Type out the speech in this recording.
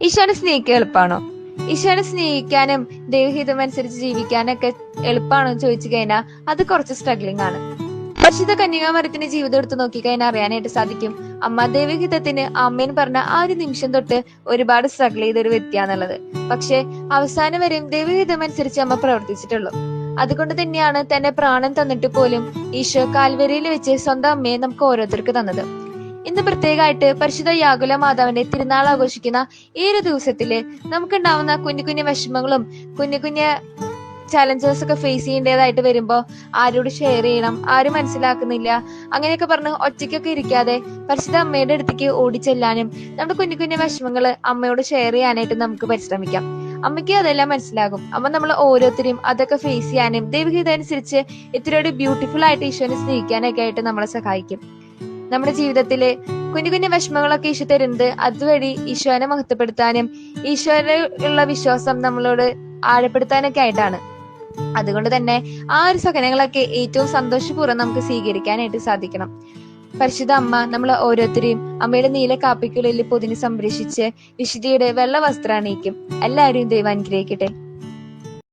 ഈശോനെ സ്നേഹിക്കാൻ എളുപ്പമാണോ? ഈശോനെ സ്നേഹിക്കാനും ദൈവഹിതം അനുസരിച്ച് ജീവിക്കാനൊക്കെ എളുപ്പമാണോ എന്ന് ചോദിച്ചു കഴിഞ്ഞാൽ അത് കുറച്ച് സ്ട്രഗ്ലിംഗ് ആണ്. പരിശുദ്ധ കന്യകാമറിയത്തിന്റെ ജീവിതം എടുത്ത് നോക്കിക്കഴിഞ്ഞാൽ അറിയാനായിട്ട് സാധിക്കും, അമ്മ ദൈവഹിതത്തിന് അമ്മേന്ന് പറഞ്ഞ ആ ഒരു നിമിഷം തൊട്ട് ഒരുപാട് സ്ട്രഗിൾ ചെയ്ത ഒരു വ്യക്തിയാന്നുള്ളത്. പക്ഷെ അവസാനം വരെയും ദൈവഹിതം അനുസരിച്ച് അമ്മ പ്രവർത്തിച്ചിട്ടുള്ളൂ. അതുകൊണ്ട് തന്നെയാണ് തന്നെ പ്രാണൻ തന്നിട്ട് പോലും ഈശോ കാൽവരിയിൽ വെച്ച് സ്വന്തം അമ്മയെ നമുക്ക് ഓരോരുത്തർക്ക് തന്നത്. ഇന്ന് പ്രത്യേകമായിട്ട് പരിശുദ്ധ യാകുല മാതാവിന്റെ തിരുനാൾ ആഘോഷിക്കുന്ന ഈ ഒരു ദിവസത്തില് നമുക്കുണ്ടാവുന്ന കുഞ്ഞു കുഞ്ഞു വിഷമങ്ങളും കുഞ്ഞു കുഞ്ഞു ചലഞ്ചസ് ഒക്കെ ഫേസ് ചെയ്യേണ്ടതായിട്ട് വരുമ്പോ ആരോട് ഷെയർ ചെയ്യണം, ആരും മനസ്സിലാക്കുന്നില്ല, അങ്ങനെയൊക്കെ പറഞ്ഞ് ഒറ്റയ്ക്കൊക്കെ ഇരിക്കാതെ പരിശുദ്ധ അമ്മയുടെ അടുത്തേക്ക് ഓടിച്ചെല്ലാനും നമ്മുടെ കുഞ്ഞു കുഞ്ഞു വിഷമങ്ങള് അമ്മയോട് ഷെയർ ചെയ്യാനായിട്ട് നമുക്ക് പരിശ്രമിക്കാം. അമ്മയ്ക്ക് അതെല്ലാം മനസ്സിലാകും. അമ്മ നമ്മൾ ഓരോരുത്തരെയും അതൊക്കെ ഫേസ് ചെയ്യാനും ദൈവഹിതമനുസരിച്ച് ഇത്രയോട് ബ്യൂട്ടിഫുൾ ആയിട്ട് ഈശോനെ സ്നേഹിക്കാനൊക്കെ ആയിട്ട് നമ്മളെ സഹായിക്കും. നമ്മുടെ ജീവിതത്തില് കുഞ്ഞു കുഞ്ഞു വിഷമങ്ങളൊക്കെ ഈശോ തരുന്നത് അതുവഴി ഈശോനെ മഹത്വപ്പെടുത്താനും ഈശോയിലുള്ള വിശ്വാസം നമ്മളോട് ആഴപ്പെടുത്താനൊക്കെ ആയിട്ടാണ്. അതുകൊണ്ട് തന്നെ ആ ഒരു സഹനങ്ങളൊക്കെ ഏറ്റവും സന്തോഷപൂർവ്വം നമുക്ക് സ്വീകരിക്കാനായിട്ട് സാധിക്കണം. പരിശുദ്ധ അമ്മ നമ്മൾ ഓരോരുത്തരെയും അമ്മയുടെ നീല കാപ്പിക്കുള്ളിൽ പൊതിഞ്ഞ് സംരക്ഷിച്ച് വിശുദ്ധിയുടെ വെള്ള വസ്ത്രം അണിയിക്കും. എല്ലാവരെയും ദൈവം അനുഗ്രഹിക്കട്ടെ.